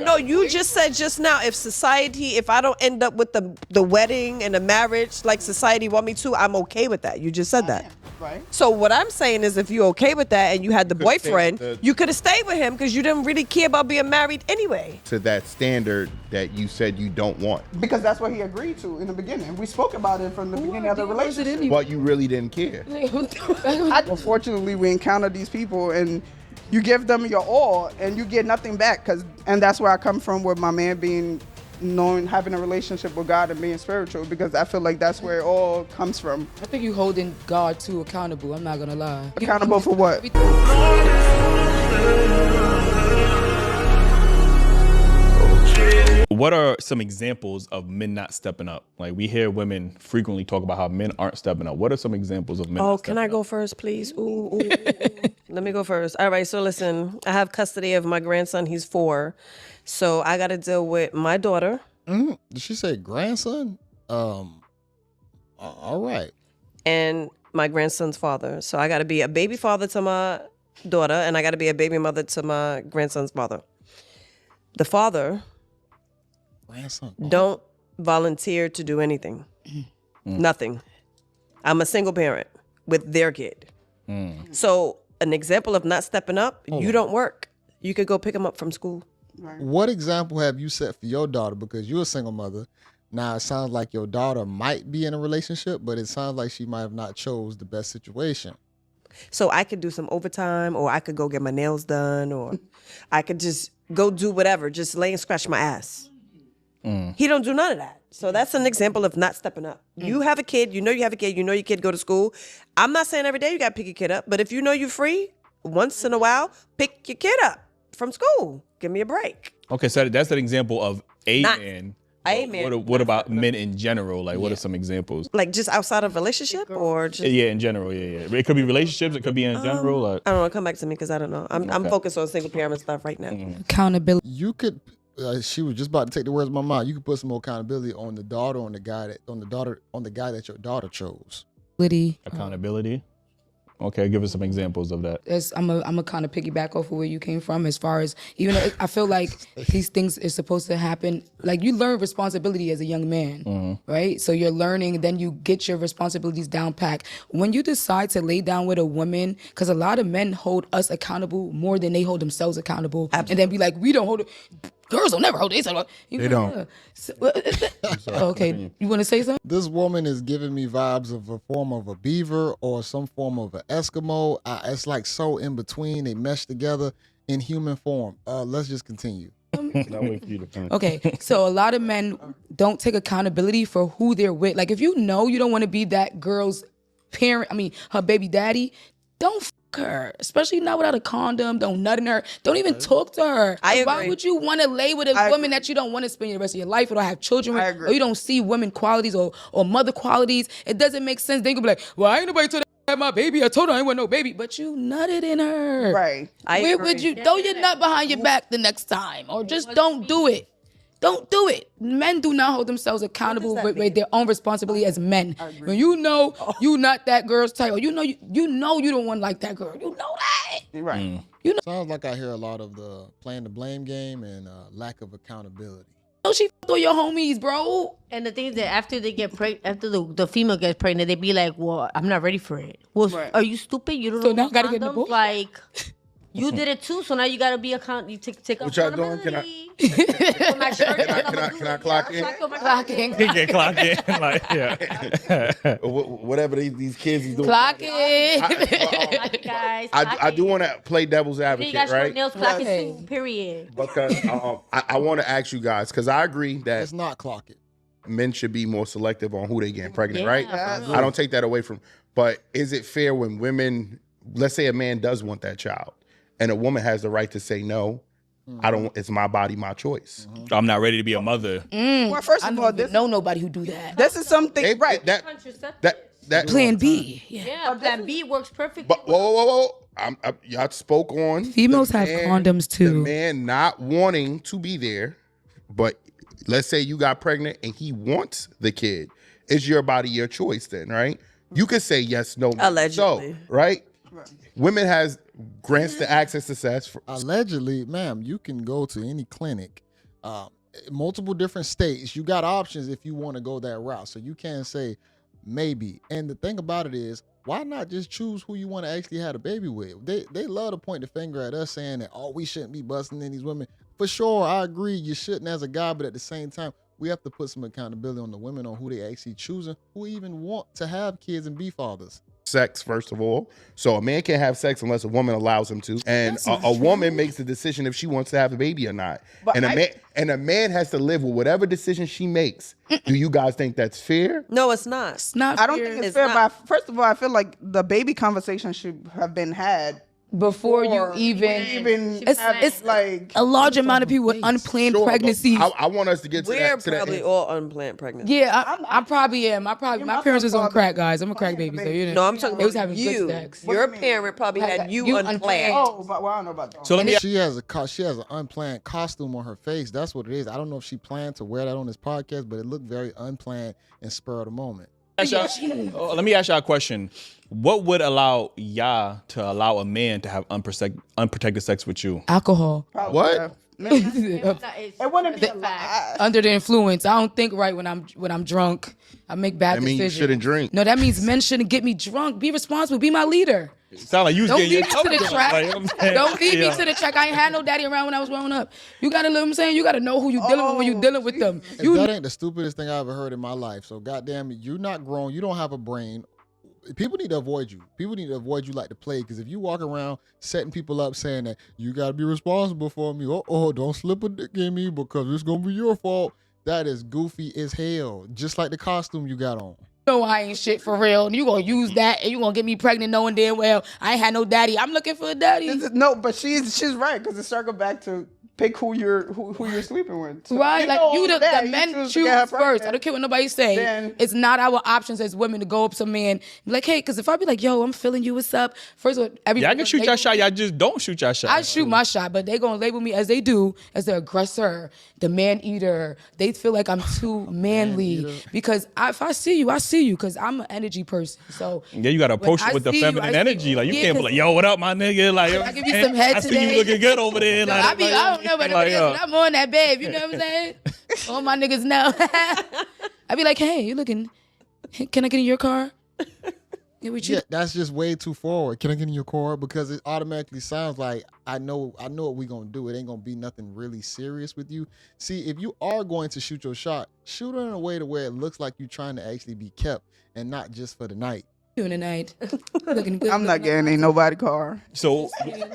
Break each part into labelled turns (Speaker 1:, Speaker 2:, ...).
Speaker 1: No, you just said just now, if I don't end up with the wedding and the marriage like society want me to, I'm okay with that. You just said that.
Speaker 2: Right.
Speaker 1: So what I'm saying is if you're okay with that and you had the boyfriend, you could have stayed with him because you didn't really care about being married anyway.
Speaker 3: To that standard that you said you don't want.
Speaker 2: Because that's what he agreed to in the beginning. We spoke about it from the beginning of the relationship.
Speaker 3: But you really didn't care.
Speaker 2: Unfortunately, we encounter these people and you give them your all and you get nothing back. And that's where I come from with my man having a relationship with God and being spiritual, because I feel like that's where it all comes from.
Speaker 4: I think you holding God too accountable. I'm not gonna lie.
Speaker 2: Accountable for what?
Speaker 5: What are some examples of men not stepping up? Like we hear women frequently talk about how men aren't stepping up. What are some examples of men?
Speaker 1: Oh, can I go first, please? Ooh. Let me go first. All right, so listen, I have custody of my grandson. He's 4. So I got to deal with my daughter.
Speaker 6: Did she say grandson? All right.
Speaker 1: And my grandson's father. So I got to be a baby father to my daughter, and I got to be a baby mother to my grandson's father. The father don't volunteer to do anything. Nothing. I'm a single parent with their kid. So an example of not stepping up, you don't work. You could go pick him up from school.
Speaker 2: Right.
Speaker 6: What example have you set for your daughter? Because you're a single mother. Now, it sounds like your daughter might be in a relationship, but it sounds like she might have not chose the best situation.
Speaker 1: So I could do some overtime, or I could go get my nails done, or I could just go do whatever, just lay and scratch my ass. He don't do none of that. So that's an example of not stepping up. You have a kid, you know you have a kid, you know your kid go to school. I'm not saying every day you got to pick your kid up, but if you know you're free, once in a while, pick your kid up from school. Give me a break.
Speaker 5: Okay, so that's an example of a man.
Speaker 1: Amen.
Speaker 5: What about men in general? Like, what are some examples?
Speaker 1: Like just outside of relationship or just...
Speaker 5: Yeah, in general, yeah. It could be relationships. It could be in general. Like...
Speaker 1: I don't know. Come back to me because I don't know. I'm focused on single parent stuff right now.
Speaker 4: Accountability.
Speaker 6: You could. She was just about to take the words of my mouth. You could put some more accountability on the daughter, on the guy that your daughter chose.
Speaker 5: Accountability. Okay, give us some examples of that.
Speaker 4: I'm a kind of piggyback off of where you came from, as far as, even though I feel like these things are supposed to happen. Like, you learn responsibility as a young man, right? So you're learning, then you get your responsibilities down pat. When you decide to lay down with a woman, because a lot of men hold us accountable more than they hold themselves accountable. Absolutely. And then be like, we don't hold it. Girls don't never hold it.
Speaker 3: They don't.
Speaker 4: Okay, you want to say something?
Speaker 6: This woman is giving me vibes of a form of a beaver or some form of an Eskimo. It's like so in between. They mesh together in human form. Let's just continue.
Speaker 4: Okay, so a lot of men don't take accountability for who they're with. Like, if you know you don't want to be that girl's her baby daddy, don't f her, especially not without a condom. Don't nut in her. Don't even talk to her. Why would you want to lay with a woman that you don't want to spend the rest of your life with, or have children with, or you don't see women qualities or mother qualities? It doesn't make sense. Then you could be like, well, I ain't nobody told her I had my baby. I told her I ain't want no baby, but you nutted in her.
Speaker 2: Right.
Speaker 4: Where would you throw your nut behind your back the next time, or just don't do it? Don't do it. Men do not hold themselves accountable with their own responsibility as men. When you know you not that girl's type, or you know you don't want to like that girl. You know that.
Speaker 2: Right.
Speaker 4: You know.
Speaker 6: Sounds like I hear a lot of the playing the blame game and lack of accountability.
Speaker 4: She f***ed all your homies, bro.
Speaker 7: And the thing is that after they get pregnant, after the female gets pregnant, they be like, well, I'm not ready for it. Well, are you stupid? You don't know
Speaker 4: now gotta get in the book?
Speaker 7: Like, you did it too, so now you gotta be you take
Speaker 3: What y'all doing? Can I clock in?
Speaker 4: Clock in.
Speaker 5: He can clock in. Like, yeah.
Speaker 3: Whatever these kids is doing.
Speaker 4: Clock in.
Speaker 3: I do want to play devil's advocate,
Speaker 7: You got
Speaker 3: right?
Speaker 7: nails clocking too, period.
Speaker 3: Because I want to ask you guys, because I agree that
Speaker 6: Let's not clock it.
Speaker 3: men should be more selective on who they getting pregnant,
Speaker 7: Yeah,
Speaker 3: right?
Speaker 7: absolutely.
Speaker 3: I don't take that away from. But is it fair when women, let's say a man does want that child, and a woman has the right to say no? I don't. It's my body, my choice.
Speaker 5: I'm not ready to be a mother.
Speaker 2: Well, first
Speaker 4: I
Speaker 2: of all,
Speaker 4: don't know nobody who do that.
Speaker 2: this is something right.
Speaker 3: That
Speaker 4: Plan B.
Speaker 7: Yeah, Plan B works perfectly.
Speaker 3: But whoa. Y'all spoke on
Speaker 4: Females
Speaker 3: the
Speaker 4: have
Speaker 3: man-
Speaker 4: condoms too.
Speaker 3: The man not wanting to be there, but let's say you got pregnant and he wants the kid. It's your body, your choice. Then, right? You could say yes, no,
Speaker 1: Allegedly.
Speaker 3: so, right? Women grants the access to sex.
Speaker 6: Allegedly, ma'am, you can go to any clinic multiple different states. You got options if you want to go that route. So you can't say maybe. And the thing about it is, why not just choose who you want to actually have a baby with? They love to point the finger at us saying that, oh, we shouldn't be busting in these women. For sure, I agree, you shouldn't as a guy, but at the same time, we have to put some accountability on the women on who they actually choosing, who even want to have kids and be fathers.
Speaker 3: Sex, first of all. So a man can't have sex unless a woman allows him to. And a woman makes the decision if she wants to have a baby or not.
Speaker 2: But
Speaker 3: And a man has to live with whatever decision she makes. Do you guys think that's fair?
Speaker 1: No, it's not.
Speaker 4: It's not
Speaker 2: I don't
Speaker 4: fair.
Speaker 2: think it's
Speaker 1: It's
Speaker 2: fair.
Speaker 1: not.
Speaker 2: But first of all, I feel like the baby conversation should have been had
Speaker 4: before you
Speaker 2: before
Speaker 4: even
Speaker 2: have,
Speaker 4: it's
Speaker 2: like
Speaker 4: a large amount of people with unplanned
Speaker 3: Sure, but
Speaker 4: pregnancies.
Speaker 3: I want us to get to
Speaker 1: We're
Speaker 3: that. To
Speaker 1: probably
Speaker 3: that.
Speaker 1: all unplanned pregnancy.
Speaker 4: Yeah, I probably am. My parents was on
Speaker 2: father-
Speaker 4: crack, guys. I'm a crack baby, so you know.
Speaker 1: No, I'm talking
Speaker 4: They was
Speaker 1: about
Speaker 4: having good
Speaker 1: you.
Speaker 4: sex.
Speaker 1: Your parent probably had you unplanned.
Speaker 2: oh, but well, I don't know about that.
Speaker 5: So let me
Speaker 6: She has an unplanned costume on her face. That's what it is. I don't know if she planned to wear that on this podcast, but it looked very unplanned and spur of the moment.
Speaker 5: let me ask y'all a question. What would allow y'all to allow a man to have unprotected sex with you?
Speaker 4: Alcohol.
Speaker 3: What?
Speaker 2: It wouldn't be a
Speaker 7: fact.
Speaker 2: lot.
Speaker 4: Under the influence. I don't think right when I'm drunk. I make bad
Speaker 3: I mean, you
Speaker 4: decisions.
Speaker 3: shouldn't drink.
Speaker 4: No, that means men shouldn't get me drunk. Be responsible. Be my leader.
Speaker 5: Sound like you was
Speaker 4: Don't
Speaker 5: getting
Speaker 4: lead me to the
Speaker 5: yourself
Speaker 4: track.
Speaker 5: drunk, like, you know what I'm saying?
Speaker 4: Don't lead
Speaker 5: Yeah.
Speaker 4: me to the track. I ain't had no daddy around when I was growing up. You gotta, know what I'm saying? You gotta know who you dealing with when you dealing with them.
Speaker 6: And that ain't the stupidest thing I ever heard in my life. So goddamn, you're not grown. You don't have a brain. People need to avoid you. People need to avoid you like the plague. Because if you walk around setting people up saying that you got to be responsible for me. Don't slip a dick in me because it's going to be your fault. That is goofy as hell. Just like the costume you got on.
Speaker 4: know I ain't shit for real. And you gonna use that and you gonna get me pregnant knowing damn well I ain't had no daddy. I'm looking for a daddy.
Speaker 2: No, but she's right because it circle back to pick who you're sleeping with. So
Speaker 4: Right, like
Speaker 2: know
Speaker 4: you
Speaker 2: that,
Speaker 4: the men
Speaker 2: choose to
Speaker 4: choose
Speaker 2: get her
Speaker 4: first. I
Speaker 2: pregnant.
Speaker 4: don't care what nobody say.
Speaker 2: Then-
Speaker 4: It's not our options as women to go up to man, be like, hey, because if I be like, yo, I'm feeling you, what's up? First of all, everybody
Speaker 5: Y'all can shoot your shot. Y'all just don't shoot your shot.
Speaker 4: I shoot my shot, but they gonna label me as they do, as the aggressor, the man eater. They feel like I'm too manly because if I see you, I see you because I'm an energy person. So
Speaker 5: Yeah, you got to approach
Speaker 4: when
Speaker 5: it with
Speaker 4: I
Speaker 5: the
Speaker 4: see you, I
Speaker 5: feminine
Speaker 4: see
Speaker 5: energy.
Speaker 4: you.
Speaker 5: Like you
Speaker 4: Yeah,
Speaker 5: can't be
Speaker 4: 'cause
Speaker 5: like, yo, what up, my nigga? Like
Speaker 4: I give you some head
Speaker 5: I see
Speaker 4: today.
Speaker 5: you looking good over there. Like,
Speaker 4: I don't know about nobody else, but I'm on that babe. You know what I'm saying? All my niggas know. I be like, hey, you looking? Can I get in your car? Yeah, with you.
Speaker 6: Yeah, that's just way too forward. Can I get in your car? Because it automatically sounds like I know what we gonna do. It ain't gonna be nothing really serious with you. See, if you are going to shoot your shot, shoot it in a way to where it looks like you're trying to actually be kept and not just for the night.
Speaker 4: Doing tonight. Looking good.
Speaker 2: I'm not getting in nobody car.
Speaker 5: So,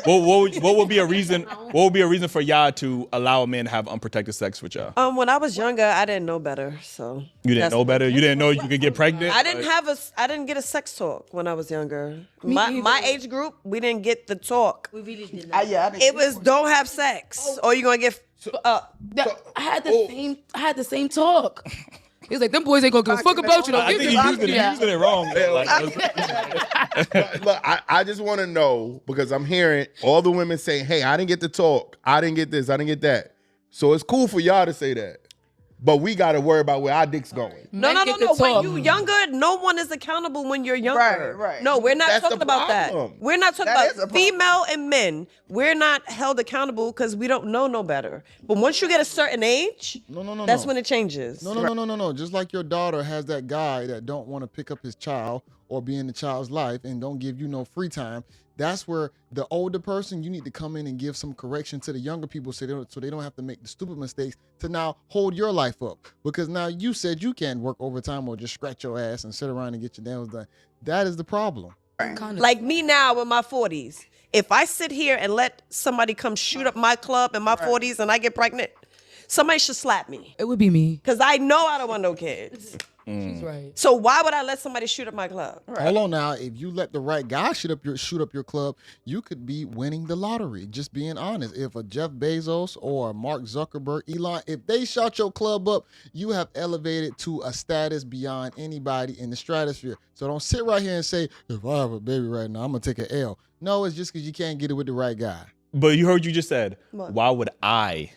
Speaker 5: what would be a reason? What would be a reason for y'all to allow a man to have unprotected sex with y'all?
Speaker 1: When I was younger, I didn't know better, so
Speaker 5: You didn't
Speaker 1: that's-
Speaker 5: know better. You didn't know you could get pregnant.
Speaker 1: I didn't get a sex talk when I was younger.
Speaker 4: Me
Speaker 1: My
Speaker 4: either.
Speaker 1: age group, we didn't get the talk.
Speaker 7: We really did not.
Speaker 2: I didn't
Speaker 1: It was don't have sex or you're gonna get.
Speaker 4: I had the same talk. He's like, them boys ain't gonna give a fuck about you. Don't
Speaker 5: I
Speaker 4: give
Speaker 5: think
Speaker 4: them
Speaker 5: he's using it wrong.
Speaker 3: Look, I just want to know because I'm hearing all the women saying, hey, I didn't get to talk. I didn't get this. I didn't get that. So it's cool for y'all to say that. But we got to worry about where our dick's going.
Speaker 1: No.
Speaker 4: Men get the
Speaker 1: When
Speaker 4: talk.
Speaker 1: you younger, no one is accountable when you're younger.
Speaker 2: Right.
Speaker 1: No, we're not
Speaker 3: That's
Speaker 1: talking
Speaker 3: the
Speaker 1: about that.
Speaker 3: problem.
Speaker 1: We're not talking
Speaker 2: That is a
Speaker 1: about
Speaker 2: problem.
Speaker 1: female and men. We're not held accountable because we don't know no better. But once you get a certain age,
Speaker 6: No.
Speaker 1: that's when it changes.
Speaker 6: No. Just like your daughter has that guy that don't want to pick up his child or be in the child's life and don't give you no free time. That's where the older person, you need to come in and give some correction to the younger people so they don't have to make the stupid mistakes to now hold your life up. Because now you said you can't work overtime or just scratch your ass and sit around and get your nails done. That is the problem.
Speaker 4: Kinda.
Speaker 1: Like me now in my 40s. If I sit here and let somebody come shoot up my club in my 40s and I get pregnant, somebody should slap me.
Speaker 4: It would be me.
Speaker 1: Because I know I don't want no kids.
Speaker 4: She's right.
Speaker 1: So why would I let somebody shoot up my club?
Speaker 6: Hold on now. If you let the right guy shoot up your club, you could be winning the lottery. Just being honest. If a Jeff Bezos or a Mark Zuckerberg, Elon, if they shot your club up, you have elevated to a status beyond anybody in the stratosphere. So don't sit right here and say, if I have a baby right now, I'm gonna take an L. No, it's just because you can't get it with the right guy.
Speaker 5: But you heard you just said,
Speaker 1: What?
Speaker 5: why would I?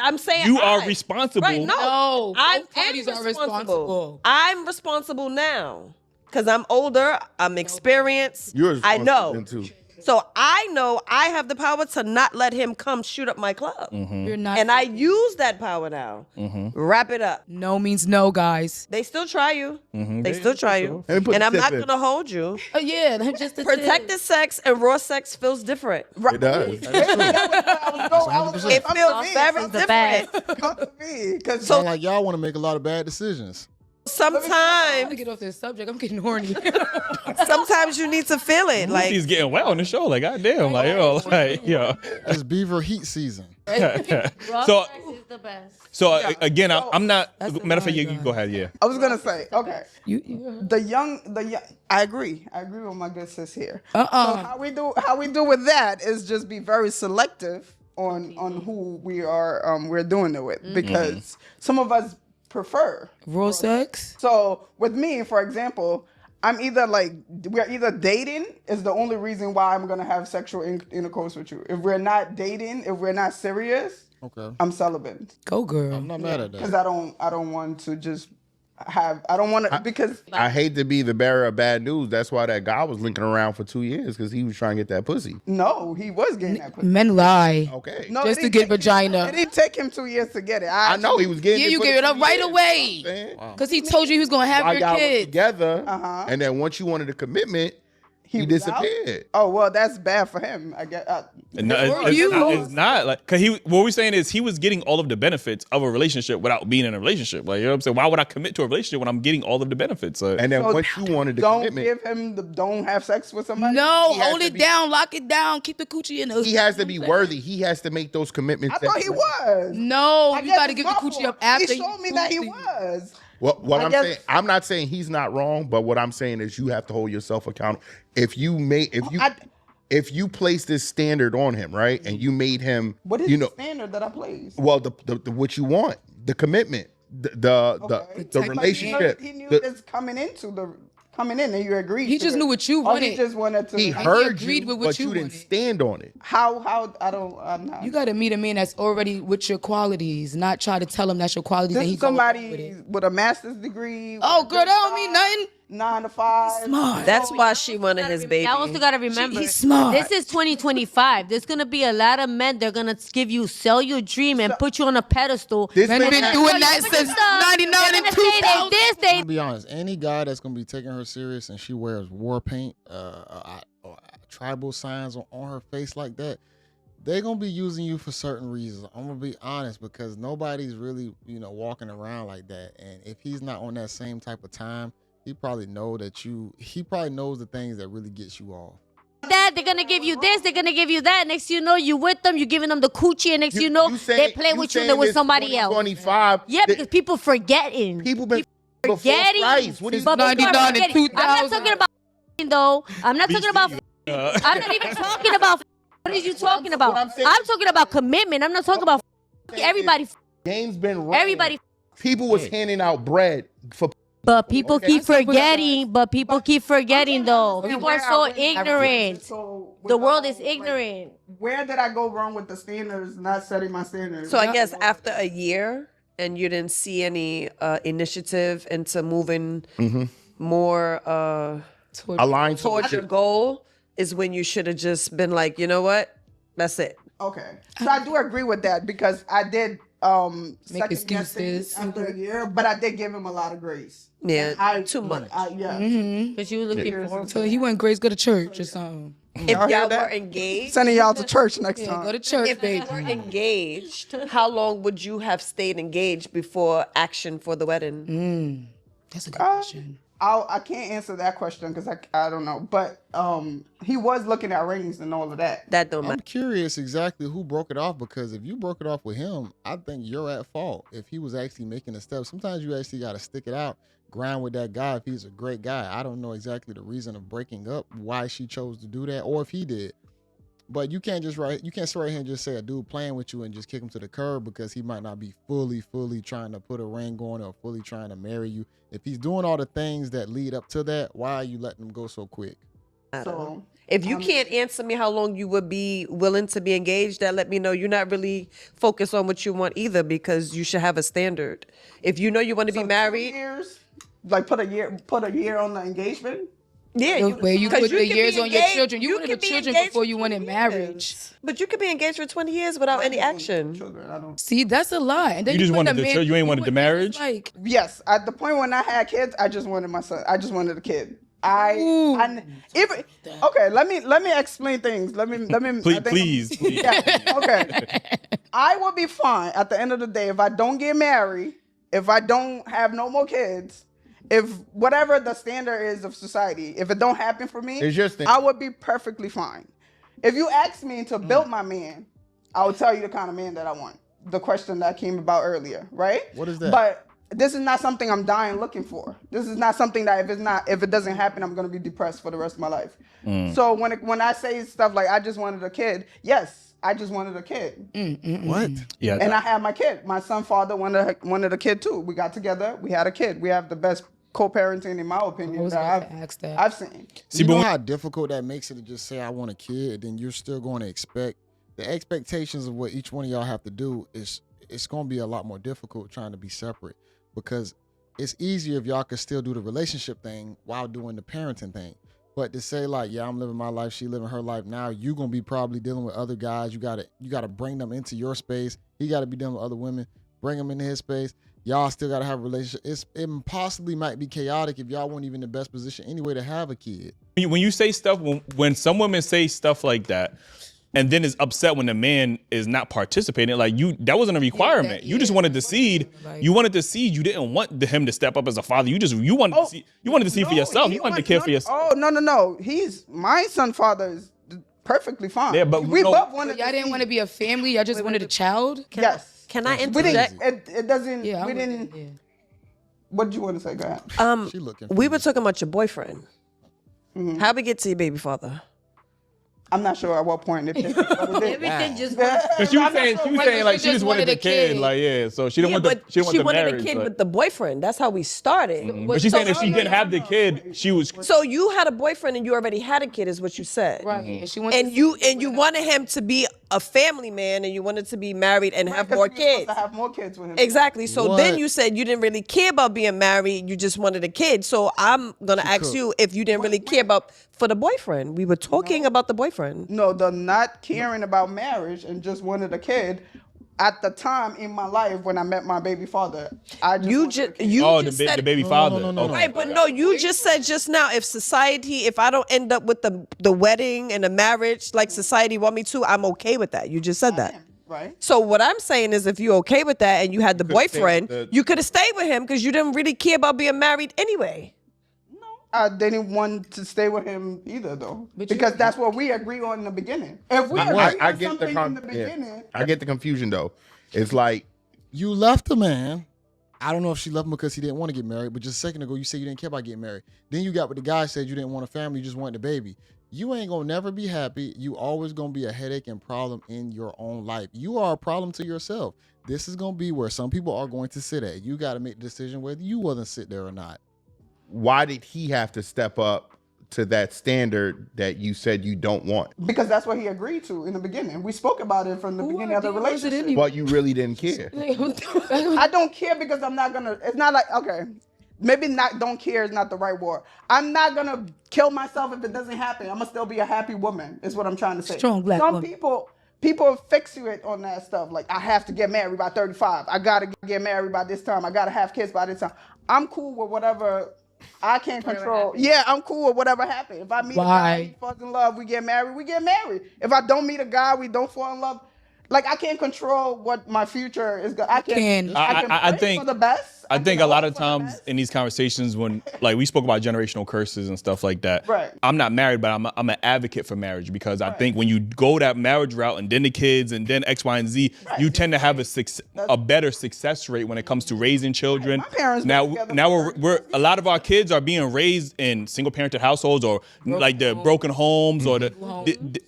Speaker 1: I'm saying
Speaker 5: you
Speaker 1: I.
Speaker 5: are responsible.
Speaker 1: Right, no.
Speaker 4: No,
Speaker 1: I'm
Speaker 4: both parties are
Speaker 1: responsible.
Speaker 4: responsible.
Speaker 1: I'm responsible now. Because I'm older, I'm experienced.
Speaker 3: You're
Speaker 1: I know.
Speaker 3: responsible then, too.
Speaker 1: So I know I have the power to not let him come shoot up my club.
Speaker 4: You're not.
Speaker 1: And I use that power now. Wrap it up.
Speaker 4: No means no, guys.
Speaker 1: They still try you. They still try you.
Speaker 3: Let me put
Speaker 1: And
Speaker 3: the
Speaker 1: I'm not
Speaker 3: tip in.
Speaker 1: going to hold you.
Speaker 4: Oh yeah, just
Speaker 1: Protected sex and raw sex feels different.
Speaker 3: It does.
Speaker 1: It feels very
Speaker 7: It's the best.
Speaker 1: different.
Speaker 2: Come to me, because
Speaker 6: Sound like y'all want to make a lot of bad decisions.
Speaker 1: Sometimes,
Speaker 4: to get off this subject. I'm getting horny.
Speaker 1: sometimes you need to feel it. Like,
Speaker 5: He's getting well on the show. Like, goddamn. Like, yo, like, yo.
Speaker 6: It's beaver heat season.
Speaker 5: So,
Speaker 7: Raw sex is the best.
Speaker 5: so again, I'm not.
Speaker 4: That's
Speaker 5: Matter of fact, you
Speaker 4: another
Speaker 5: go ahead. Yeah.
Speaker 2: I was gonna say, okay.
Speaker 4: you
Speaker 2: The young. I agree with my good sis here. So
Speaker 4: Uh-uh.
Speaker 2: how we do with that is just be very selective on who we are we're doing it with, because some of us prefer.
Speaker 4: raw sex.
Speaker 2: So with me, for example, I'm either we're either dating is the only reason why I'm gonna have sexual intercourse with you. If we're not dating, if we're not serious,
Speaker 6: Okay.
Speaker 2: I'm celibate.
Speaker 4: Go girl.
Speaker 6: I'm not mad at
Speaker 2: Because
Speaker 6: that.
Speaker 2: I don't want to just I don't want to, because
Speaker 3: I hate to be the bearer of bad news. That's why that guy was linking around for 2 years, because he was trying to get that pussy.
Speaker 2: no, he was getting that pussy.
Speaker 4: Men lie.
Speaker 3: Okay.
Speaker 2: No,
Speaker 4: Just
Speaker 2: it
Speaker 4: to
Speaker 2: didn't
Speaker 4: get
Speaker 2: take him-
Speaker 4: vagina.
Speaker 2: It didn't take him 2 years to get it.
Speaker 3: I know he was getting
Speaker 4: Yeah,
Speaker 3: it
Speaker 4: you
Speaker 3: for
Speaker 4: gave
Speaker 3: the
Speaker 4: it up
Speaker 3: 2
Speaker 4: right
Speaker 3: years.
Speaker 4: away.
Speaker 3: You know what I'm saying?
Speaker 4: Because he told you he was going to have
Speaker 3: While
Speaker 4: your
Speaker 3: y'all was
Speaker 4: kids.
Speaker 3: together, and then once you wanted a commitment, he
Speaker 2: was out?
Speaker 3: disappeared.
Speaker 2: Oh well, that's bad for him. I guess.
Speaker 5: No,
Speaker 4: For you.
Speaker 5: it's not like, because what we're saying is he was getting all of the benefits of a relationship without being in a relationship. Like, you know what I'm saying? Why would I commit to a relationship when I'm getting all of the benefits?
Speaker 3: And then
Speaker 2: So
Speaker 3: once you wanted the
Speaker 2: Don't
Speaker 3: commitment,
Speaker 2: give him don't have sex with somebody.
Speaker 4: No,
Speaker 3: He has
Speaker 4: hold
Speaker 3: to
Speaker 4: it
Speaker 3: be-
Speaker 4: down, lock it down, keep the coochie in the.
Speaker 3: he has to be worthy. He has to make those commitments.
Speaker 2: I thought he was.
Speaker 4: No,
Speaker 2: I
Speaker 4: you
Speaker 2: guess
Speaker 4: got to
Speaker 2: it's
Speaker 4: give the
Speaker 2: my
Speaker 4: coochie
Speaker 2: fault.
Speaker 4: up after.
Speaker 2: He showed me that he was.
Speaker 3: What
Speaker 2: I
Speaker 3: I'm
Speaker 2: guess-
Speaker 3: saying, I'm not saying he's not wrong, but what I'm saying is you have to hold yourself accountable. If you place this standard on him, right, and you made him,
Speaker 2: What is
Speaker 3: you
Speaker 2: the
Speaker 3: know,
Speaker 2: standard that I place?
Speaker 3: well, the what you want, the commitment, the
Speaker 2: Like,
Speaker 3: relationship.
Speaker 2: He knew
Speaker 3: the-
Speaker 2: this coming in, and you agreed.
Speaker 4: He
Speaker 2: to
Speaker 4: just
Speaker 2: it.
Speaker 4: knew what you
Speaker 2: Or
Speaker 4: wanted.
Speaker 2: he just wanted to.
Speaker 3: he
Speaker 4: he
Speaker 3: heard
Speaker 4: agreed
Speaker 3: you,
Speaker 4: with what
Speaker 3: but
Speaker 4: you
Speaker 3: you didn't
Speaker 4: wanted.
Speaker 3: stand on it.
Speaker 2: How I'm not.
Speaker 4: You got to meet a man that's already with your qualities, not try to tell him that's your qualities.
Speaker 2: This
Speaker 4: and he
Speaker 2: is
Speaker 4: go along with
Speaker 2: somebody
Speaker 4: it.
Speaker 2: with a master's degree.
Speaker 4: Oh,
Speaker 2: with a
Speaker 4: girl,
Speaker 2: good
Speaker 4: that don't mean
Speaker 2: job,
Speaker 4: nothing.
Speaker 2: 9 to 5.
Speaker 4: Smart.
Speaker 1: that's why she wanted his baby.
Speaker 7: Y'all also gotta remember,
Speaker 4: he's smart.
Speaker 7: this is 2025. There's gonna be a lot of men. They're gonna sell you a dream and put you on a pedestal.
Speaker 3: This
Speaker 4: Men
Speaker 3: man
Speaker 4: been
Speaker 3: has-
Speaker 4: doing that since 99 and 2000.
Speaker 7: They
Speaker 6: To be honest, any guy that's gonna be taking her serious and she wears war paint, or tribal signs on her face like that, they're gonna be using you for certain reasons. I'm gonna be honest, because nobody's really, walking around like that. And if he's not on that same type of time, he probably knows the things that really gets you off.
Speaker 7: that they're gonna give you this, they're gonna give you that. Next you know, you with them, you giving them the coochie, and next you know, they play with you and they're with somebody else.
Speaker 3: 25.
Speaker 7: Yeah, because people forgetting.
Speaker 3: people been before
Speaker 7: Forgetting.
Speaker 3: Christ. What are you
Speaker 7: But people are
Speaker 4: 99 and
Speaker 7: forgetting. I'm not
Speaker 4: 2000.
Speaker 7: talking about though. I'm not talking about. I'm not even talking about. What are you talking about?
Speaker 3: what I'm saying-
Speaker 7: I'm talking about commitment. I'm not talking about everybody.
Speaker 3: Game's been wrong.
Speaker 7: Everybody.
Speaker 3: People was handing out bread for.
Speaker 7: But people
Speaker 3: Okay.
Speaker 7: keep forgetting. But people keep forgetting though.
Speaker 2: And
Speaker 7: People
Speaker 2: where
Speaker 7: are so
Speaker 2: I went-
Speaker 7: ignorant.
Speaker 2: So, with
Speaker 7: The world
Speaker 2: whole,
Speaker 7: is ignorant.
Speaker 2: where did I go wrong with the standards? Not setting my standards.
Speaker 1: So I guess after a year and you didn't see any initiative into moving more
Speaker 3: aligned
Speaker 1: towards your goal is when you should have just been like, you know what? That's it.
Speaker 2: Okay. So I do agree with that, because I did
Speaker 4: Make
Speaker 2: second guessing
Speaker 4: excuses.
Speaker 2: after a year, but I did give him a lot of grace.
Speaker 1: Yeah,
Speaker 2: And
Speaker 1: too much.
Speaker 2: Yeah.
Speaker 7: Because you were looking for.
Speaker 4: So he went Grace, go to church or something.
Speaker 1: If
Speaker 2: Y'all hear
Speaker 1: y'all
Speaker 2: that?
Speaker 1: were engaged,
Speaker 2: Sending y'all to church next
Speaker 4: Yeah,
Speaker 2: time.
Speaker 4: go to church,
Speaker 1: if
Speaker 4: baby.
Speaker 1: you were engaged, how long would you have stayed engaged before action for the wedding?
Speaker 4: That's a good question.
Speaker 2: I can't answer that question because I don't know. But he was looking at rings and all of that.
Speaker 1: That don't
Speaker 6: I'm
Speaker 1: matter.
Speaker 6: curious exactly who broke it off, because if you broke it off with him, I think you're at fault. If he was actually making a step, sometimes you actually got to stick it out, grind with that guy if he's a great guy. I don't know exactly the reason of breaking up, why she chose to do that, or if he did. But you can't sit right here and just say a dude playing with you and just kick him to the curb because he might not be fully trying to put a ring on or fully trying to marry you. If he's doing all the things that lead up to that, why are you letting him go so quick?
Speaker 2: So
Speaker 1: If you can't answer me how long you would be willing to be engaged, that let me know you're not really focused on what you want either, because you should have a standard. If you know you want to be
Speaker 2: 2
Speaker 1: married,
Speaker 2: years, like put a year on the engagement.
Speaker 1: Yeah,
Speaker 4: where you
Speaker 1: 'cause
Speaker 4: put the
Speaker 1: can be
Speaker 4: years on your
Speaker 1: engaged-
Speaker 4: children. You wanted
Speaker 1: can
Speaker 4: the
Speaker 1: be
Speaker 4: children
Speaker 1: engaged
Speaker 4: before
Speaker 1: for
Speaker 4: you wanted
Speaker 1: 20
Speaker 4: marriage.
Speaker 1: years. But you could be engaged for 20 years without any action.
Speaker 2: Children, I don't.
Speaker 4: See, that's a lot. And then
Speaker 5: You just
Speaker 4: put
Speaker 5: wanted
Speaker 4: a
Speaker 5: the
Speaker 4: man-
Speaker 5: children, you ain't wanted the
Speaker 4: it's just
Speaker 5: marriage?
Speaker 4: Like,
Speaker 2: Yes, at the point when I had kids, I just wanted my son. I just wanted a kid. Okay. Let me explain things. Let me.
Speaker 5: Please.
Speaker 2: Yeah. Okay. I would be fine at the end of the day if I don't get married, if I don't have no more kids, if whatever the standard is of society, if it don't happen for me,
Speaker 3: It's your standard.
Speaker 2: I would be perfectly fine. If you ask me to build my man, I will tell you the kind of man that I want. The question that came about earlier, right?
Speaker 6: What is that?
Speaker 2: But this is not something I'm dying looking for. This is not something that if it doesn't happen, I'm gonna be depressed for the rest of my life. So when I say stuff like I just wanted a kid, yes, I just wanted a kid.
Speaker 6: What?
Speaker 5: Yeah.
Speaker 2: And I had my kid. My son's father wanted a kid too. We got together. We had a kid. We have the best co-parenting, in my opinion,
Speaker 4: was
Speaker 2: that
Speaker 4: about to ask that.
Speaker 2: I've seen.
Speaker 5: See,
Speaker 6: You
Speaker 5: but
Speaker 6: know
Speaker 5: when-
Speaker 6: how difficult that makes it to just say I want a kid, and then you're still going to expect the expectations of what each one of y'all have to do is it's going to be a lot more difficult trying to be separate, because it's easier if y'all could still do the relationship thing while doing the parenting thing. But to say like, yeah, I'm living my life, she living her life, now you're gonna be probably dealing with other guys. You gotta bring them into your space. He gotta be dealing with other women, bring them into his space. Y'all still gotta have a relationship. It possibly might be chaotic if y'all weren't even in the best position anyway to have a kid.
Speaker 5: when you say stuff, when some women say stuff like that, and then is upset when the man is not participating, like that wasn't a requirement. You just wanted the seed. You wanted the seed. You didn't want him to step up as a father. You wanted to see. You wanted to see for yourself. You wanted to care for yourself.
Speaker 2: Oh no! My son's father is perfectly fine.
Speaker 5: Yeah, but
Speaker 2: we
Speaker 5: no-
Speaker 2: both wanted.
Speaker 4: y'all didn't want to be a family. Y'all just wanted a child.
Speaker 2: Yes.
Speaker 1: Can I
Speaker 2: We didn't.
Speaker 1: interject?
Speaker 2: It doesn't.
Speaker 4: Yeah,
Speaker 2: we
Speaker 4: I'm with
Speaker 2: didn't.
Speaker 4: it, yeah.
Speaker 2: What did you want to say? Go ahead.
Speaker 6: She looking.
Speaker 1: We were talking about your boyfriend. How we get to your baby father?
Speaker 2: I'm not sure at what point it picked up, but it did.
Speaker 7: Everything just
Speaker 5: Because she was saying like she just wanted a kid, like so she didn't want the she didn't want the
Speaker 1: wanted
Speaker 5: marriage.
Speaker 1: a kid
Speaker 5: like-
Speaker 1: with the boyfriend. That's how we started.
Speaker 5: but she's saying if she didn't have the kid, she was.
Speaker 1: So you had a boyfriend and you already had a kid, is what you said.
Speaker 4: Right. And she wanted
Speaker 1: And you wanted him to be a family man, and you wanted to be married and have
Speaker 2: Because
Speaker 1: more
Speaker 2: we were supposed
Speaker 1: kids.
Speaker 2: to have more kids with him.
Speaker 1: Exactly. So
Speaker 6: What?
Speaker 1: then you said you didn't really care about being married. You just wanted a kid. So I'm gonna ask you if you didn't really care about for the boyfriend. We were talking about the boyfriend.
Speaker 2: No, the not caring about marriage and just wanted a kid. At the time in my life when I met my baby father, I just
Speaker 1: You
Speaker 2: wanted a
Speaker 1: just
Speaker 2: kid.
Speaker 1: you
Speaker 5: Oh,
Speaker 1: just
Speaker 5: the
Speaker 1: said
Speaker 5: baby father.
Speaker 6: no,
Speaker 5: Okay.
Speaker 1: Right, but no, you just said just now if I don't end up with the wedding and the marriage like society want me to, I'm okay with that. You just said that.
Speaker 2: Right.
Speaker 1: So what I'm saying is if you're okay with that and you had the boyfriend, you could have stayed with him because you didn't really care about being married anyway.
Speaker 2: I didn't want to stay with him either, though, because that's what we agree on in the beginning. If we agree
Speaker 3: I
Speaker 2: on
Speaker 3: get
Speaker 2: something in the
Speaker 3: yeah.
Speaker 2: beginning,
Speaker 3: I get the confusion though. It's like
Speaker 6: You left the man. I don't know if she left him because he didn't want to get married, but just a second ago you said you didn't care about getting married. Then you got what the guy said, you didn't want a family, you just wanted a baby. You ain't gonna never be happy. You always gonna be a headache and problem in your own life. You are a problem to yourself. This is gonna be where some people are going to sit at. You gotta make the decision whether you want to sit there or not.
Speaker 3: why did he have to step up to that standard that you said you don't want?
Speaker 2: because that's what he agreed to in the beginning. We spoke about it from the beginning of the
Speaker 4: was it
Speaker 2: relationship.
Speaker 3: But you really didn't care.
Speaker 2: I don't care because I'm not gonna. It's not like okay, maybe not. Don't care is not the right word. I'm not gonna kill myself if it doesn't happen. I'm gonna still be a happy woman. Is what I'm trying to say.
Speaker 4: Strong black
Speaker 2: Some
Speaker 4: woman.
Speaker 2: people fixate on that stuff. Like I have to get married by 35. I gotta get married by this time. I gotta have kids by this time. I'm cool with whatever. I can't control. Yeah, I'm cool with whatever happens. If I meet a guy, he falls in love, we get married, we get married. If I don't meet a guy, we don't fall in love. Like I can't control what my future is. I can.
Speaker 5: I
Speaker 2: pray
Speaker 5: think
Speaker 2: for the best.
Speaker 5: I think a lot of
Speaker 2: hope for the
Speaker 5: times
Speaker 2: best.
Speaker 5: in these conversations when like we spoke about generational curses and stuff like that.
Speaker 2: Right.
Speaker 5: I'm not married, but I'm an advocate for marriage because I think when you go that marriage route and then the kids and then X, Y, and Z, you tend to have a better success rate when it comes to raising children.
Speaker 2: My parents been
Speaker 5: now
Speaker 2: together
Speaker 5: we're a lot of our kids are being raised in single parented households or like the broken homes or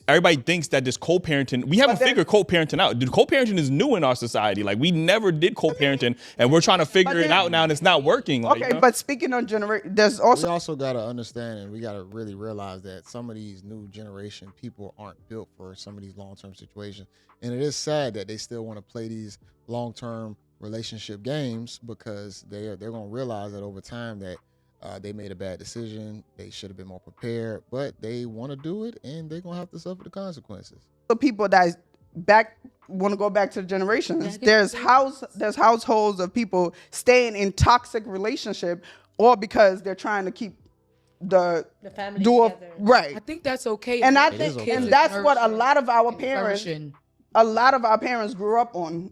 Speaker 5: everybody thinks that this co-parenting, we haven't figured co-parenting out. The co-parenting is new in our society. Like we never did co-parenting and we're trying to figure it out now and it's not working. Like,
Speaker 2: Okay,
Speaker 5: you know?
Speaker 2: but speaking on generation, there's
Speaker 6: We
Speaker 2: also
Speaker 6: also got to understand and we got to really realize that some of these new generation people aren't built for some of these long-term situations. And it is sad that they still want to play these long-term relationship games because they're going to realize that over time that They made a bad decision. They should have been more prepared, but they want to do it, and they're gonna have to suffer the consequences.
Speaker 2: The people that want to go back to the generations. There's households of people staying in toxic relationship, or because they're trying to keep the
Speaker 7: family
Speaker 2: dual
Speaker 7: together.
Speaker 2: right.
Speaker 4: I think that's okay.
Speaker 2: And I
Speaker 6: It
Speaker 2: think,
Speaker 6: is okay.
Speaker 2: and that's what a lot of our parents,
Speaker 4: Flourishing.
Speaker 2: grew up on,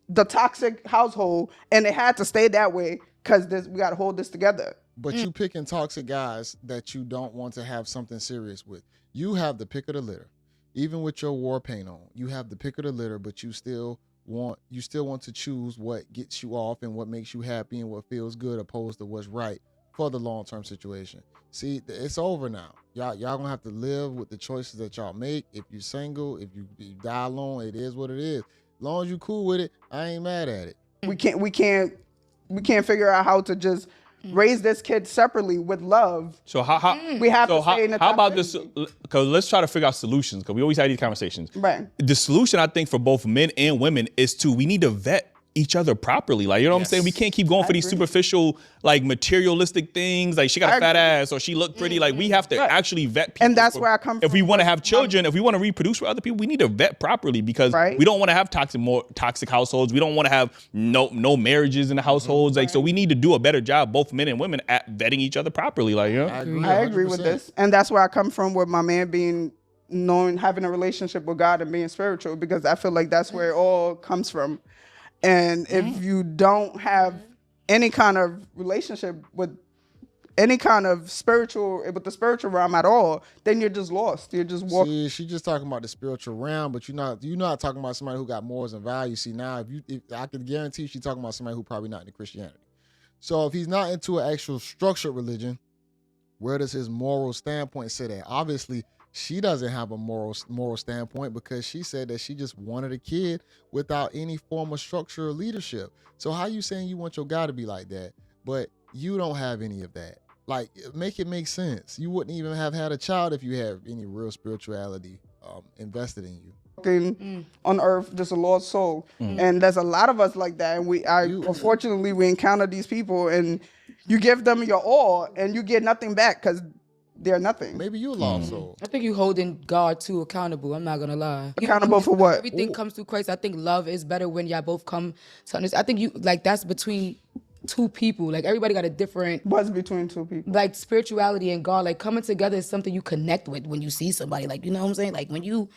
Speaker 2: the toxic household, and they had to stay that way because we got to hold this together.
Speaker 6: But you picking toxic guys that you don't want to have something serious with. You have the pick of the litter. Even with your war paint on, you have the pick of the litter, but you still want to choose what gets you off and what makes you happy and what feels good, opposed to what's right for the long-term situation. See, it's over now. Y'all gonna have to live with the choices that y'all make. If you're single, if you die alone, it is what it is. As long as you cool with it, I ain't mad at it.
Speaker 2: We can't figure out how to just raise this kid separately with love.
Speaker 5: So how
Speaker 2: We have to stay in the
Speaker 5: how about
Speaker 2: toxicity.
Speaker 5: this? Because let's try to figure out solutions. Because we always have these conversations.
Speaker 2: Right.
Speaker 5: The solution, I think, for both men and women is we need to vet each other properly. Like, you know what I'm saying? We can't keep going for these superficial, like, materialistic things. Like, she got a fat ass or she look pretty. Like, we have to actually vet people.
Speaker 2: And that's where I come from.
Speaker 5: If we want to have children, if we want to reproduce for other people, we need to vet properly, because we don't want to have toxic households. We don't want to have no marriages in the households. Like, so we need to do a better job, both men and women, at vetting each other properly. Like, you know?
Speaker 2: I agree with this. And that's where I come from with my man having a relationship with God and being spiritual, because I feel like that's where it all comes from. And if you don't have any kind of relationship with any kind of with the spiritual realm at all, then you're just lost. You're just walking.
Speaker 6: See, she's just talking about the spiritual realm, but you're not talking about somebody who got morals and values. See, now if I can guarantee she's talking about somebody who probably not into Christianity. So if he's not into an actual structured religion, where does his moral standpoint sit at? Obviously, she doesn't have a moral standpoint, because she said that she just wanted a kid without any form of structure or leadership. So how you saying you want your guy to be like that, but you don't have any of that? Like, make it make sense. You wouldn't even have had a child if you had any real spirituality invested in you.
Speaker 2: On earth, just a lost soul. And there's a lot of us like that. And unfortunately, we encounter these people, and you give them your all and you get nothing back because they're nothing.
Speaker 6: Maybe you a lost soul.
Speaker 4: I think you holding God too accountable. I'm not gonna lie.
Speaker 2: Accountable for what?
Speaker 4: Everything comes through Christ. I think love is better when y'all both come to understand. I think that's between two people. Like, everybody got a different.
Speaker 2: What's between two people?
Speaker 4: Like, spirituality and God, like, coming together is something you connect with when you see somebody. Like, you know what I'm saying? Like, when you.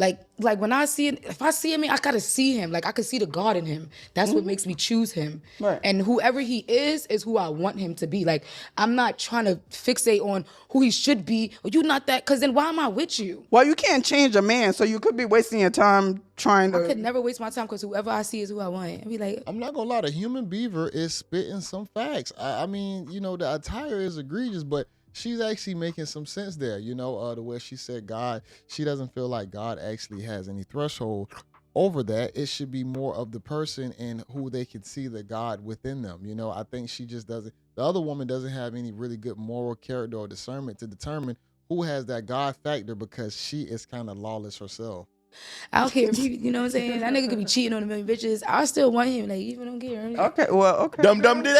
Speaker 4: Like when I see it, if I see him, I gotta see him. Like, I can see the God in him. That's what makes me choose him.
Speaker 2: Right.
Speaker 4: And whoever he is who I want him to be. Like, I'm not trying to fixate on who he should be, or you not that, because then why am I with you?
Speaker 2: Well, you can't change a man, so you could be wasting your time trying to.
Speaker 4: I could never waste my time, because whoever I see is who I want. I'd be like,
Speaker 6: I'm not gonna lie, the human beaver is spitting some facts. I mean, the attire is egregious, but she's actually making some sense there, the way she said God, she doesn't feel like God actually has any threshold over that. It should be more of the person and who they can see the God within them. I think she just doesn't, the other woman doesn't have any really good moral character or discernment to determine who has that God factor, because she is kind of lawless herself.
Speaker 4: I don't care if you know what I'm saying? That nigga could be cheating on a million bitches. I still want him. Like, even don't care.
Speaker 2: Okay, well, okay.
Speaker 3: Dum dum did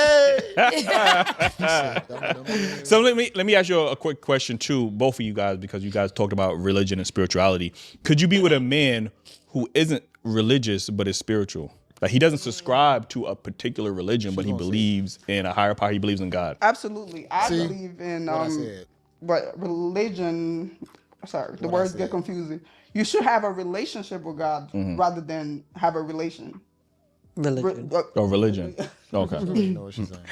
Speaker 5: So let me ask you a quick question too, both of you guys, because you guys talked about religion and spirituality. Could you be with a man who isn't religious but is spiritual? Like, he doesn't subscribe to a particular religion, but he believes in a higher power. He believes in God.
Speaker 2: Absolutely. I believe in religion. Sorry, the words get confusing. You should have a relationship with God rather than have a relation.
Speaker 1: Religion.
Speaker 5: Religion. Okay.
Speaker 6: I know what she's saying.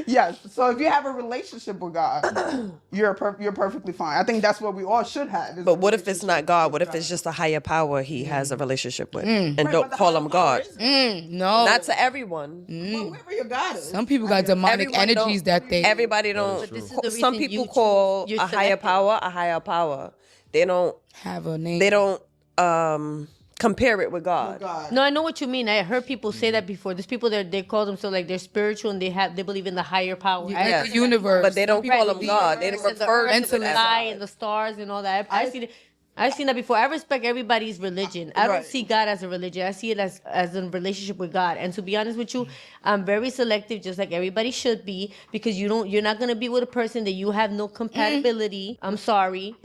Speaker 2: Yes. So if you have a relationship with God, you're perfectly fine. I think that's what we all should have.
Speaker 1: But what if it's not God? What if it's just a higher power he has a relationship with? And don't call him God.
Speaker 4: No.
Speaker 1: Not to everyone.
Speaker 2: Well, whoever your God is.
Speaker 4: Some people got demonic
Speaker 1: Everyone
Speaker 4: energies that they.
Speaker 1: Everybody don't.
Speaker 7: This is the
Speaker 1: Some
Speaker 7: reason
Speaker 1: people
Speaker 7: you
Speaker 1: call
Speaker 7: choose-
Speaker 1: a
Speaker 7: you're
Speaker 1: higher
Speaker 7: selective.
Speaker 1: power a higher power. They don't.
Speaker 4: have a name.
Speaker 1: They don't compare it with God.
Speaker 7: No, I know what you mean. I heard people say that before. There's people that they call themselves like they're spiritual and they believe in the higher power.
Speaker 4: Like the universe.
Speaker 1: But they don't call him God. They don't refer to
Speaker 7: the
Speaker 1: it as
Speaker 7: sky
Speaker 1: God.
Speaker 7: and the stars and all that. I see. I've seen that before. I respect everybody's religion. I don't see God as a religion. I see it as a relationship with God. And to be honest with you, I'm very selective, just like everybody should be, because you're not gonna be with a person that you have no compatibility. I'm sorry.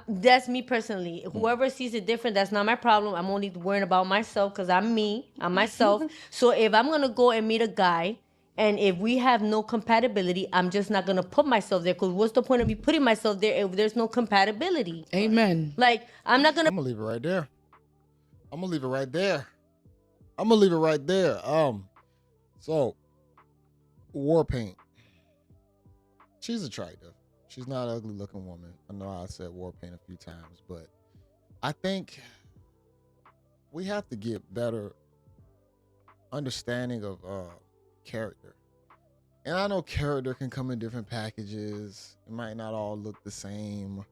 Speaker 7: That's me personally. Whoever sees it different, that's not my problem. I'm only worrying about myself because I'm me. I'm myself. So if I'm gonna go and meet a guy, and if we have no compatibility, I'm just not gonna put myself there. Because what's the point of me putting myself there if there's no compatibility?
Speaker 4: Amen.
Speaker 7: Like, I'm not gonna.
Speaker 6: I'm gonna leave it right there. I'm gonna leave it right there. I'm gonna leave it right there. So war paint. She's attractive. She's not an ugly looking woman. I know I said war paint a few times, but I think we have to get better understanding of character. And I know character can come in different packages. It might not all look the same.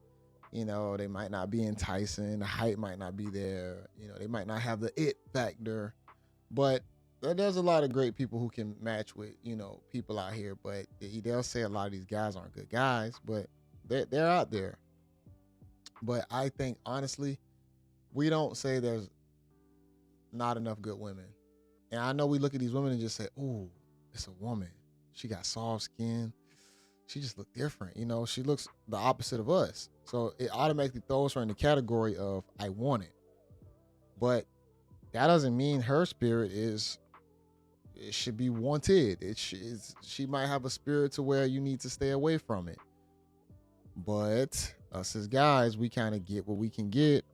Speaker 6: You know, they might not be enticing. The height might not be there. You know, they might not have the it factor. But there's a lot of great people who can match with, you know, people out here. But they'll say a lot of these guys aren't good guys, but they're out there. But I think, honestly, we don't say there's not enough good women. And I know we look at these women and just say, ooh, it's a woman. She got soft skin. She just looked different. You know, she looks the opposite of us. So it automatically throws her in the category of I want it. But that doesn't mean her spirit it should be wanted. She might have a spirit to where you need to stay away from it. But us as guys, we kind of get what we can get.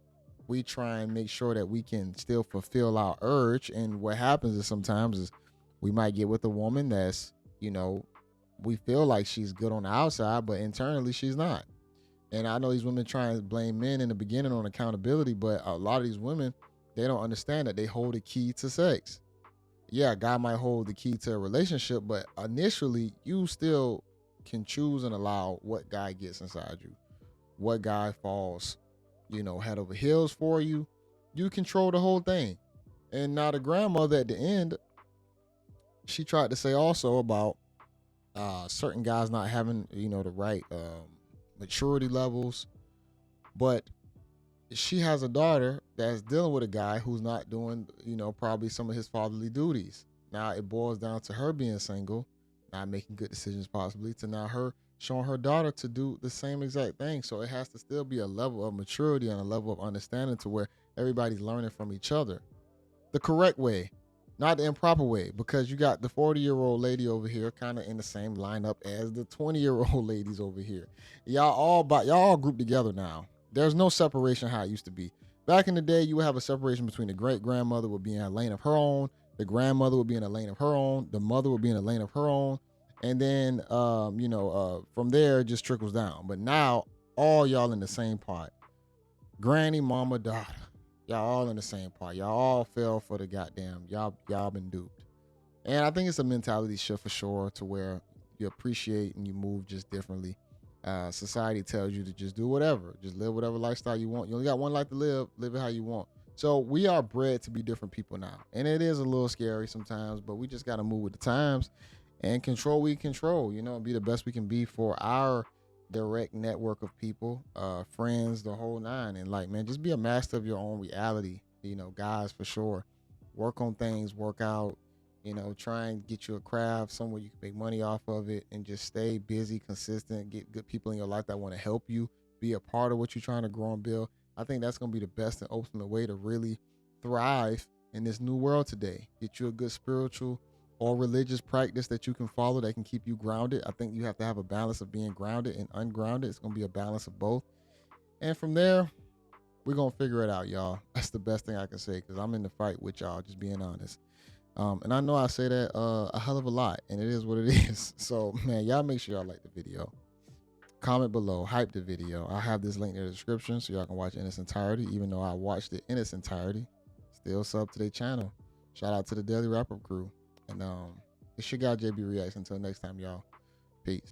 Speaker 6: We try and make sure that we can still fulfill our urge. And what happens is sometimes is we might get with a woman that's, you know, we feel like she's good on the outside, but internally she's not. And I know these women try and blame men in the beginning on accountability, but a lot of these women, they don't understand that they hold the key to sex. Yeah, a guy might hold the key to a relationship, but initially you still can choose and allow what guy gets inside you, what guy falls, you know, head over heels for you. You control the whole thing. And now the grandmother at the end, she tried to say also about certain guys not having, you know, the right maturity levels. But she has a daughter that's dealing with a guy who's not doing, you know, probably some of his fatherly duties. Now it boils down to her being single, not making good decisions possibly, to now her showing her daughter to do the same exact thing. So it has to still be a level of maturity and a level of understanding to where everybody's learning from each other. The correct way, not the improper way, because you got the 40-year-old lady over here kind of in the same lineup as the 20-year-old ladies over here. Y'all all grouped together now. There's no separation how it used to be. Back in the day, you would have a separation between the great-grandmother would be in a lane of her own, the grandmother would be in a lane of her own, the mother would be in a lane of her own, and then, from there, it just trickles down. But now, all y'all in the same pot. Granny, mama, daughter. Y'all all in the same pot. Y'all all fell for the goddamn, y'all been duped. And I think it's a mentality shift for sure to where you appreciate and you move just differently. Society tells you to just do whatever. Just live whatever lifestyle you want. You only got one life to live it how you want. So we are bred to be different people now. And it is a little scary sometimes, but we just got to move with the times and control what we control, you know, and be the best we can be for our direct network of people, friends, the whole nine. And like, man, just be a master of your own reality, you know, guys, for sure. Work on things, work out, you know, try and get you a craft somewhere you can make money off of it, and just stay busy, consistent, get good people in your life that want to help you, be a part of what you're trying to grow and build. I think that's going to be the best and ultimate way to really thrive in this new world today. Get you a good spiritual or religious practice that you can follow that can keep you grounded. I think you have to have a balance of being grounded and ungrounded. It's going to be a balance of both. And from there, we're going to figure it out, y'all. That's the best thing I can say, because I'm in the fight with y'all, just being honest. And I know I say that a hell of a lot, and it is what it is. So, man, y'all make sure y'all like the video. Comment below, hype the video. I'll have this link in the description so y'all can watch it in its entirety, even though I watched it in its entirety. Still sub to their channel. Shout out to the Daily Wrap-Up crew. And it's your guy, JayBReacts. Until next time, y'all. Peace.